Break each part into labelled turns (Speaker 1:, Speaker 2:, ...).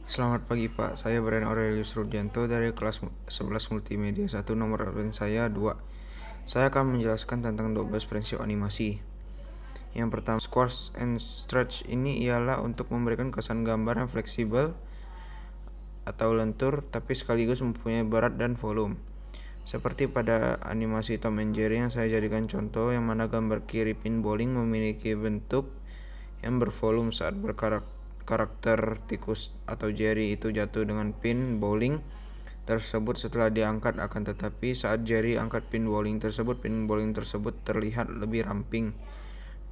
Speaker 1: Selamat pagi Pak, saya Brian Aurelius Rudianto dari kelas 11 Multimedia 1, nomor absen saya 2. Saya akan menjelaskan tentang 12 prinsip animasi. Yang pertama, squash and stretch ini ialah untuk memberikan kesan gambar yang fleksibel atau lentur tapi sekaligus mempunyai berat dan volume. Seperti pada animasi Tom and Jerry yang saya jadikan contoh, yang mana gambar kiri pin bowling memiliki bentuk yang bervolume saat karakter tikus atau Jerry itu jatuh dengan pin bowling tersebut setelah diangkat, akan tetapi saat Jerry angkat pin bowling tersebut terlihat lebih ramping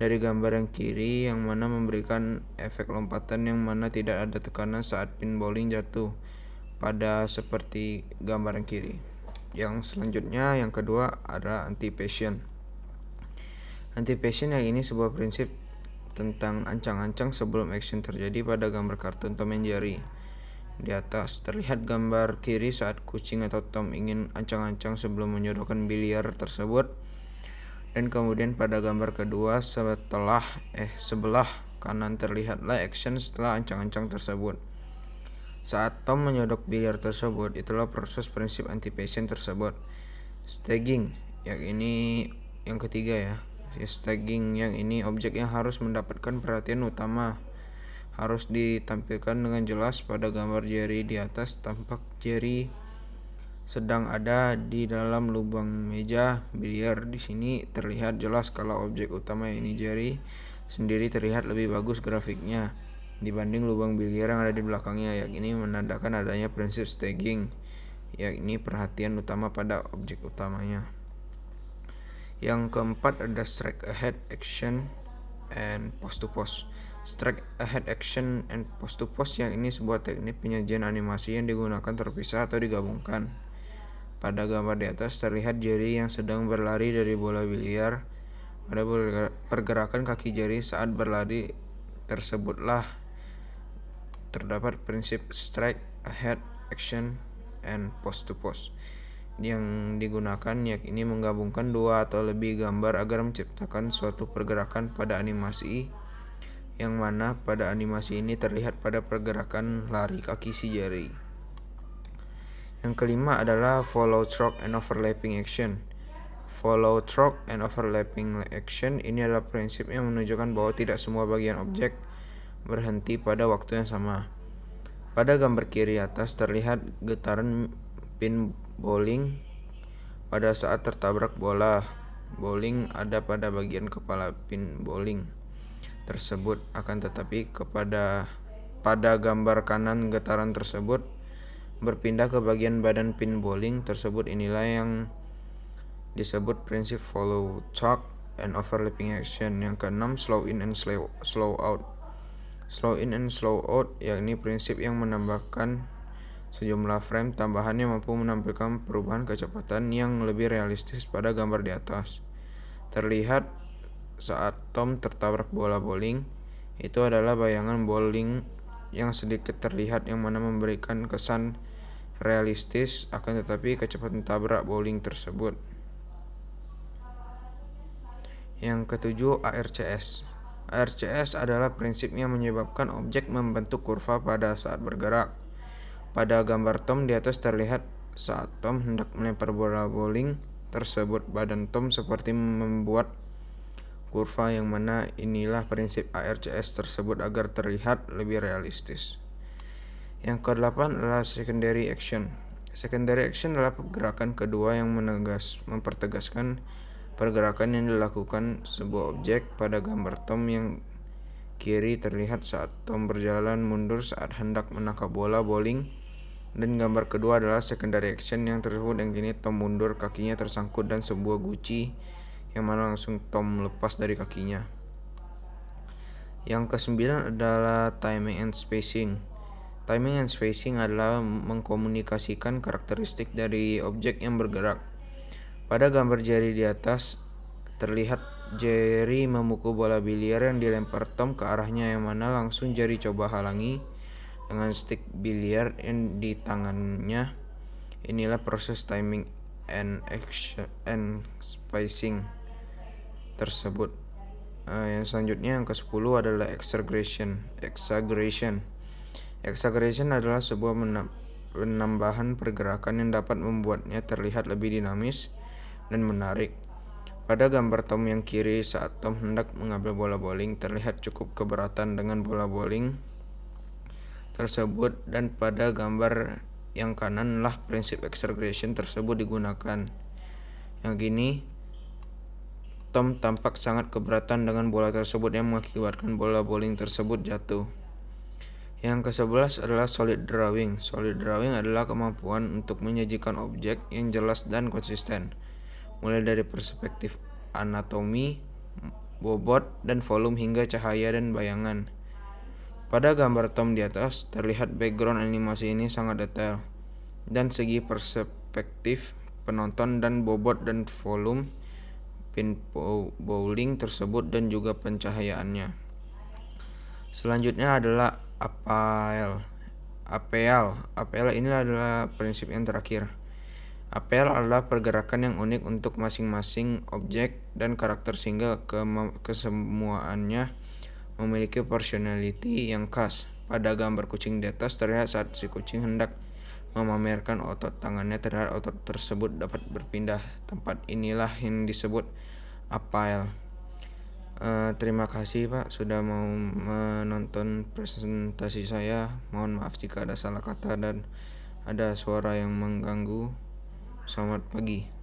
Speaker 1: dari gambar yang kiri, yang mana memberikan efek lompatan yang mana tidak ada tekanan saat pin bowling jatuh pada seperti gambar yang kiri. Yang selanjutnya, yang kedua adalah anticipation. Anticipation yang ini sebuah prinsip tentang ancang-ancang sebelum action terjadi pada gambar kartun Tom and Jerry. Di atas terlihat gambar kiri saat kucing atau Tom ingin ancang-ancang sebelum menyodorkan biliar tersebut, dan kemudian pada gambar kedua sebelah kanan terlihatlah action setelah ancang-ancang tersebut. Saat Tom menyodok biliar tersebut, itulah proses prinsip anticipation tersebut. Staging yang ini yang ketiga ya. Staging yang ini objek yang harus mendapatkan perhatian utama harus ditampilkan dengan jelas. Pada gambar Jerry di atas tampak Jerry sedang ada di dalam lubang meja biliar. Di sini terlihat jelas kalau objek utama ini Jerry sendiri terlihat lebih bagus grafiknya dibanding lubang biliar yang ada di belakangnya. Yang ini menandakan adanya prinsip staging, yakni perhatian utama pada objek utamanya. Yang keempat ada strike ahead action and post to post. Strike ahead action and post to post yang ini sebuah teknik penyajian animasi yang digunakan terpisah atau digabungkan. Pada gambar di atas terlihat Jerry yang sedang berlari dari bola biliar. Pada pergerakan kaki Jerry saat berlari tersebutlah terdapat prinsip strike ahead action and post to post yang digunakan, yakni menggabungkan dua atau lebih gambar agar menciptakan suatu pergerakan pada animasi, yang mana pada animasi ini terlihat pada pergerakan lari kaki si Jerry. Yang kelima adalah follow through and overlapping action. Follow through and overlapping action ini adalah prinsip yang menunjukkan bahwa tidak semua bagian objek berhenti pada waktu yang sama. Pada gambar kiri atas terlihat getaran pin bowling pada saat tertabrak bola bowling ada pada bagian kepala pin bowling tersebut, akan tetapi pada gambar kanan getaran tersebut berpindah ke bagian badan pin bowling tersebut. Inilah yang disebut prinsip follow through and overlapping action. Yang keenam, slow in and slow out. Slow in and slow out yakni prinsip yang menambahkan sejumlah frame tambahan yang mampu menampilkan perubahan kecepatan yang lebih realistis pada gambar di atas. Terlihat saat Tom tertabrak bola bowling, itu adalah bayangan bowling yang sedikit terlihat, yang mana memberikan kesan realistis, akan tetapi kecepatan tabrak bowling tersebut. Yang ketujuh, ARCS. ARCS adalah prinsip yang menyebabkan objek membentuk kurva pada saat bergerak. Pada gambar Tom di atas terlihat saat Tom hendak melempar bola bowling tersebut, badan Tom seperti membuat kurva, yang mana inilah prinsip ARCS tersebut agar terlihat lebih realistis. Yang kedelapan adalah secondary action. Secondary action adalah pergerakan kedua yang mempertegaskan pergerakan yang dilakukan sebuah objek. Pada gambar Tom yang kiri terlihat saat Tom berjalan mundur saat hendak menangkap bola bowling, dan gambar kedua adalah secondary action yang tersebut, yang kini Tom mundur, kakinya tersangkut dan sebuah guci, yang mana langsung Tom lepas dari kakinya. Yang kesembilan adalah timing and spacing. Timing and spacing adalah mengkomunikasikan karakteristik dari objek yang bergerak. Pada gambar Jerry di atas terlihat Jerry memukul bola biliar yang dilempar Tom ke arahnya, yang mana langsung Jerry coba halangi dengan stick biliar yang di tangannya. Inilah proses timing and spacing tersebut. Yang selanjutnya, yang ke-10 adalah exaggeration. Exaggeration adalah sebuah penambahan pergerakan yang dapat membuatnya terlihat lebih dinamis dan menarik. Pada gambar Tom yang kiri saat Tom hendak mengambil bola bowling, terlihat cukup keberatan dengan bola bowling tersebut, dan pada gambar yang kanan lah prinsip exaggeration tersebut digunakan. Yang gini, Tom tampak sangat keberatan dengan bola tersebut yang mengakibatkan bola bowling tersebut jatuh. Yang ke-11 adalah solid drawing. Solid drawing adalah kemampuan untuk menyajikan objek yang jelas dan konsisten, mulai dari perspektif anatomi, bobot, dan volume hingga cahaya dan bayangan. Pada gambar Tom di atas, terlihat background animasi ini sangat detail, dan segi perspektif penonton dan bobot dan volume pin bowling tersebut dan juga pencahayaannya. Selanjutnya adalah Appeal ini adalah prinsip yang terakhir. Appeal adalah pergerakan yang unik untuk masing-masing objek dan karakter sehingga kesemuaannya memiliki personality yang khas. Pada gambar kucing di atas terlihat saat si kucing hendak memamerkan otot tangannya, terlihat otot tersebut dapat berpindah tempat. Inilah yang disebut appeal. Terima kasih Pak sudah mau menonton presentasi saya. Mohon maaf jika ada salah kata dan ada suara yang mengganggu. Selamat pagi.